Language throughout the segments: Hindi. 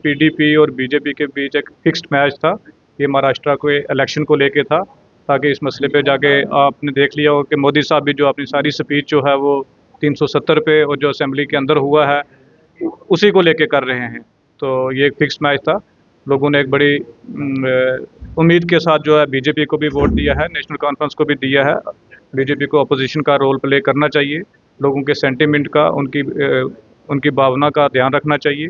पीडीपी और बीजेपी के बीच एक फिक्स्ड मैच था। ये महाराष्ट्र के इलेक्शन को लेके था, ताकि इस मसले पे जाके आपने देख लिया हो कि मोदी साहब भी जो अपनी सारी स्पीच जो है वो 370 पे और जो असेंबली के अंदर हुआ है उसी को लेके कर रहे हैं। तो ये एक फिक्स मैच था। लोगों ने एक बड़ी उम्मीद के साथ जो है बीजेपी को भी वोट दिया है, नेशनल कॉन्फ्रेंस को भी दिया है। बीजेपी को अपोजिशन का रोल प्ले करना चाहिए, लोगों के सेंटिमेंट का, उनकी भावना का ध्यान रखना चाहिए।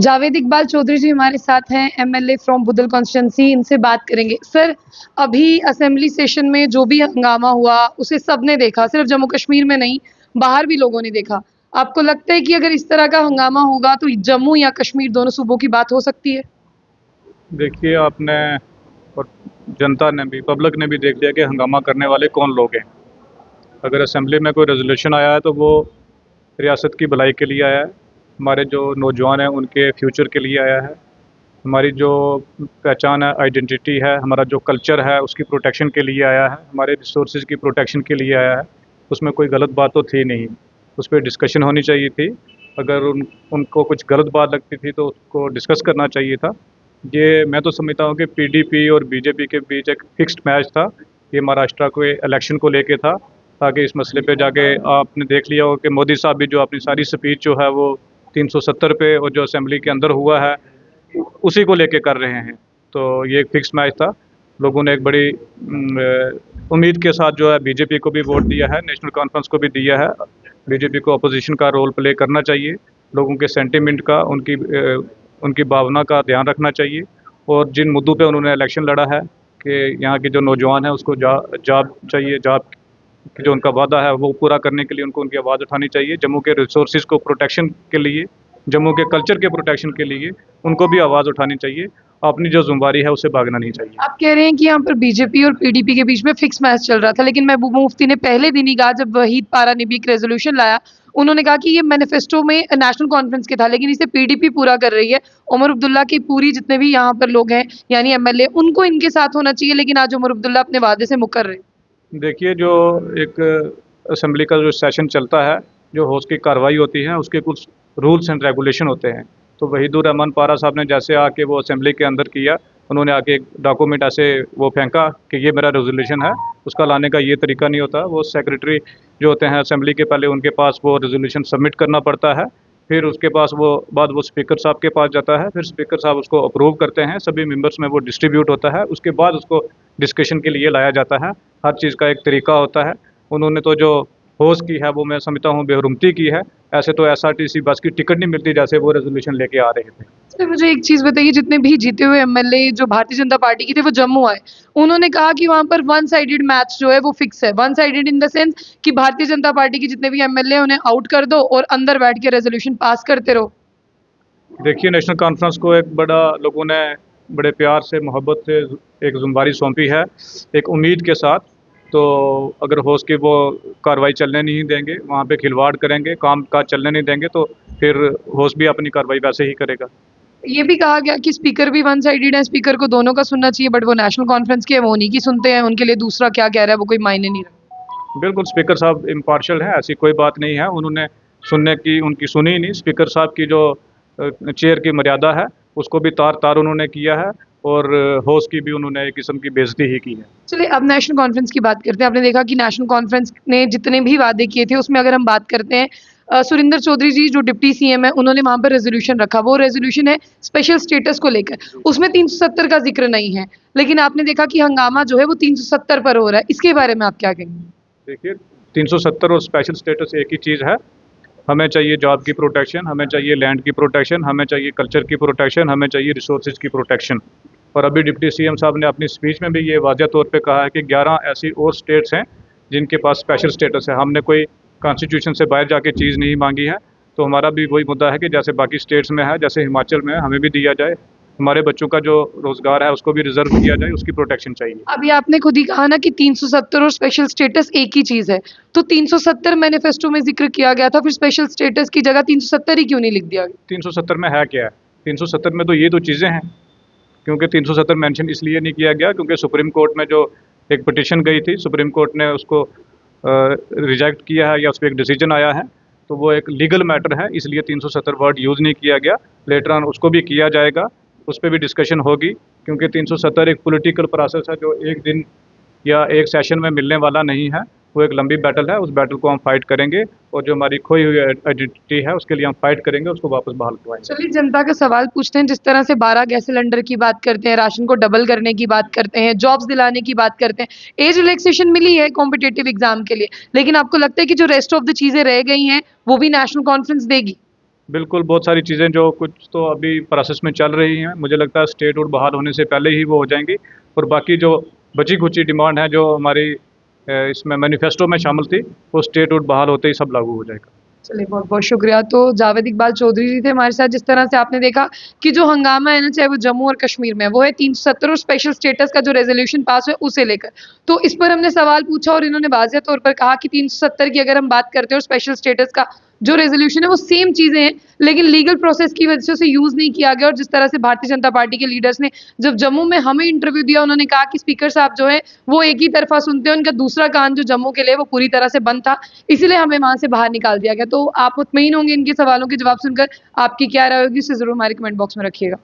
जावेद इकबाल चौधरी जी हमारे साथ हैं, एमएलए फ्रॉम बुदल कॉन्स्टिट्यूंसी। इनसे बात करेंगे। सर, अभी असेंबली सेशन में जो भी हंगामा हुआ उसे सबने देखा, सिर्फ जम्मू कश्मीर में नहीं बाहर भी लोगों ने देखा। आपको लगता है कि अगर इस तरह का हंगामा होगा तो जम्मू या कश्मीर दोनों सूबों की बात हो सकती है? देखिए, आपने और जनता ने भी, पब्लिक ने भी देख लिया कि हंगामा करने वाले कौन लोग हैं। अगर असेंबली में कोई रेजोल्यूशन आया है तो वो रियासत की भलाई के लिए आया है, हमारे जो नौजवान हैं उनके फ्यूचर के लिए आया है, हमारी जो पहचान है, आइडेंटिटी है, हमारा जो कल्चर है उसकी प्रोटेक्शन के लिए आया है, हमारे रिसोर्सेज की प्रोटेक्शन के लिए आया है। उसमें कोई गलत बात तो थी नहीं, उस पर डिस्कशन होनी चाहिए थी। अगर उनको कुछ गलत बात लगती थी तो उसको डिस्कस करना चाहिए था। ये मैं तो समझता हूँ कि पीडीपी और बीजेपी के बीच एक फिक्स्ड मैच था। ये महाराष्ट्र के इलेक्शन को लेके था, ताकि इस मसले पे जाके आपने देख लिया हो कि मोदी साहब भी जो अपनी सारी स्पीच जो है वो 370 पे और जो असेंबली के अंदर हुआ है उसी को लेके कर रहे हैं। तो ये एक फिक्स मैच था। लोगों ने एक बड़ी उम्मीद के साथ जो है बीजेपी को भी वोट दिया है, नेशनल कॉन्फ्रेंस को भी दिया है। बीजेपी को अपोजिशन का रोल प्ले करना चाहिए, लोगों के सेंटिमेंट का, उनकी भावना का ध्यान रखना चाहिए। और जिन मुद्दों पे उन्होंने इलेक्शन लड़ा है कि यहाँ के जो नौजवान हैं उसको जॉब चाहिए, जॉब की जो उनका वादा है वो पूरा करने के लिए उनको उनकी आवाज़ उठानी चाहिए। जम्मू के रिसोर्सेज को प्रोटेक्शन के लिए, जम्मू के कल्चर के प्रोटेक्शन के लिए उनको भी आवाज़ उठानी चाहिए। अपनी जो ज़िम्मेदारी है उससे भागना नहीं चाहिए। आप कह रहे हैं कि यहाँ पर बीजेपी और पीडीपी के बीच में फिक्स मैच चल रहा था, लेकिन महबूबा मुफ्ती ने पहले दिन ही कहा, जब वहीद पारानीबी एक रेजोल्यूशन लाया, उन्होंने कहा कि ये मैनिफेस्टो में नेशनल कॉन्फ्रेंस के था, लेकिन इसे पीडीपी पूरा कर रही है। उमर अब्दुल्ला की पूरी जितने भी यहाँ पर लोग हैं यानी एमएलए, उनको इनके साथ होना चाहिए, लेकिन आज उमर अब्दुल्ला अपने वादे से मुकर रहे हैं। देखिए, जो एक असेंबली का जो सेशन चलता है, जो हाउस की कार्रवाई होती है, उसके कुछ रूल्स एंड रेगुलेशन होते हैं। तो वहीदुर रहमान पारा साहब ने जैसे आके वो असेंबली के अंदर किया, उन्होंने आके एक डॉक्यूमेंट ऐसे वो फेंका कि ये मेरा रेजोल्यूशन है, उसका लाने का ये तरीका नहीं होता। वो सेक्रेटरी जो होते हैं असेंबली के, पहले उनके पास वो रेजोल्यूशन सबमिट करना पड़ता है, फिर उसके पास वो बाद वो स्पीकर साहब के पास जाता है, फिर स्पीकर साहब उसको अप्रूव करते हैं, सभी मेंबर्स में वो डिस्ट्रीब्यूट होता है, उसके बाद उसको डिस्कशन के लिए लाया जाता है। हर चीज़ का एक तरीका होता है। उन्होंने तो जो होश की है वो मैं समझता हूँ बेहरुमती की है। ऐसे तो एसआरटीसी बस की टिकट नहीं मिलती जैसे वो रेजोल्यूशन लेके आ रहे थे। सर, मुझे एक चीज बताइए, जितने भी जीते हुए एमएलए जो भारतीय जनता पार्टी के थे वो जम्मू आए, उन्होंने कहा कि वहां पर वन साइडेड मैच जो है वो फिक्स है। One sided in the sense कि भारतीय जनता पार्टी के जितने भी एमएलए उन्हें आउट कर दो और अंदर बैठ के रेजोल्यूशन पास करते रहो। देखिए, नेशनल कॉन्फ्रेंस को एक बड़ा लोगों ने बड़े प्यार से, मोहब्बत से एक जिम्मेदारी सौंपी है, एक उम्मीद के साथ। तो अगर होश की वो कार्रवाई चलने नहीं देंगे, वहाँ पे खिलवाड़ करेंगे, काम काज चलने नहीं देंगे, तो फिर होश भी अपनी कार्रवाई वैसे ही करेगा। ये भी कहा गया कि स्पीकर भी वन साइडेड है, स्पीकर को दोनों का सुनना चाहिए, बट वो नेशनल कॉन्फ्रेंस के वो नहीं की सुनते हैं, उनके लिए दूसरा क्या कह रहा है वो कोई मायने नहीं रखता। बिल्कुल, स्पीकर साहब इम्पार्शियल है, ऐसी कोई बात नहीं है। उन्होंने सुनने की, उनकी सुनी ही नहीं। स्पीकर साहब की जो चेयर की मर्यादा है उसको भी तार तार उन्होंने किया है, और होस्ट की भी उन्होंने एक किस्म की बेइज्जती ही की है। चलिए, अब नेशनल कॉन्फ्रेंस की बात करते हैं। आपने देखा कि नेशनल कॉन्फ्रेंस ने जितने भी वादे किए थे उसमें अगर हम बात करते हैं, सुरिंदर चौधरी जी जो डिप्टी सीएम है उन्होंने वहां पर रेजोल्यूशन रखा। वो रेजोल्यूशन है स्पेशल स्टेटस को लेकर, उसमें 370 का जिक्र नहीं है, लेकिन आपने देखा कि हंगामा जो है वो 370 पर हो रहा है। इसके बारे में आप क्या कहेंगे? देखिए, 370 और स्पेशल स्टेटस एक ही चीज़ है। हमें चाहिए जॉब की प्रोटेक्शन, हमें चाहिए लैंड की प्रोटेक्शन, हमें चाहिए कल्चर की प्रोटेक्शन, हमें चाहिए रिसोर्सेज की प्रोटेक्शन। और अभी डिप्टी सीएम साहब ने अपनी स्पीच में भी ये वाज़ह तौर पे कहा है कि 11 ऐसी और स्टेट्स हैं जिनके पास स्पेशल स्टेटस है। हमने कोई कॉन्स्टिट्यूशन से बाहर जाके चीज़ नहीं मांगी है। तो हमारा भी वही मुद्दा है कि जैसे बाकी स्टेट्स में है, जैसे हिमाचल में है, हमें भी दिया जाए। हमारे बच्चों का जो रोज़गार है उसको भी रिजर्व किया जाए, उसकी प्रोटेक्शन चाहिए। अभी आपने खुद ही कहा ना कि 370 और स्पेशल स्टेटस एक ही चीज है, तो 370 मैनिफेस्टो में जिक्र किया गया था, फिर स्पेशल स्टेटस की जगह 370 ही क्यों नहीं लिख दिया गया? 370 में है क्या है? 370 में तो ये दो चीज़ें हैं। क्योंकि 370 मेंशन इसलिए नहीं किया गया क्योंकि सुप्रीम कोर्ट में जो एक पिटीशन गई थी, सुप्रीम कोर्ट ने उसको रिजेक्ट किया है या उस पर एक डिसीजन आया है। तो वो एक लीगल मैटर है, इसलिए 370 वर्ड यूज़ नहीं किया गया। लेटर ऑन उसको भी किया जाएगा, उस पर भी डिस्कशन होगी, क्योंकि 370 एक पॉलिटिकल प्रोसेस है जो एक दिन या एक सेशन में मिलने वाला नहीं है। वो एक लंबी बैटल है, उस बैटल को हम फाइट करेंगे और जो हमारी खोई हुई आइडेंटिटी है उसके लिए हम फाइट करेंगे, उसको वापस बहाल करवाएंगे। चलिए जनता का सवाल पूछते हैं। जिस तरह से 12 गैस सिलेंडर की बात करते हैं, राशन को डबल करने की बात करते हैं, जॉब्स दिलाने की बात करते हैं, एज रिलैक्सेशन मिली है कॉम्पिटिटिव एग्जाम के लिए, लेकिन आपको लगता है कि जो रेस्ट ऑफ द चीजें रह गई हैं वो भी नेशनल कॉन्फ्रेंस देगी? बिल्कुल, बहुत सारी चीज़ें जो कुछ तो अभी प्रोसेस में चल रही हैं, मुझे लगता है स्टेट वुड बहाल होने से पहले ही वो हो जाएंगी, और बाकी जो बची खुची डिमांड है जो हमारी इसमें मैनिफेस्टो में शामिल थी, वो स्टेट वुड बहाल होते ही सब लागू हो जाएगा। चलिए बहुत बहुत शुक्रिया। तो जावेद इकबाल चौधरी जी थे हमारे साथ। जिस तरह से आपने देखा कि जो हंगामा है ना, चाहे वो जम्मू और कश्मीर में, वो है 370 और स्पेशल स्टेटस का जो रेजोल्यूशन पास हुआ उसे लेकर। तो इस पर हमने सवाल पूछा और इन्होंने वाज़ेह तौर पर कहा कि 370 की अगर हम बात करते हैं और स्पेशल स्टेटस का जो रेजोल्यूशन है वो सेम चीजें हैं, लेकिन लीगल प्रोसेस की वजह से उसे यूज नहीं किया गया। और जिस तरह से भारतीय जनता पार्टी के लीडर्स ने जब जम्मू में हमें इंटरव्यू दिया, उन्होंने कहा कि स्पीकर साहब जो है वो एक ही तरफा सुनते हैं, उनका दूसरा कान जो जम्मू के लिए वो पूरी तरह से बंद था, इसलिए हमें वहां से बाहर निकाल दिया गया। तो आप मुतमईन होंगे इनके सवालों के जवाब सुनकर, आपकी क्या राय होगी इसे जरूर हमारे कमेंट बॉक्स में रखिएगा।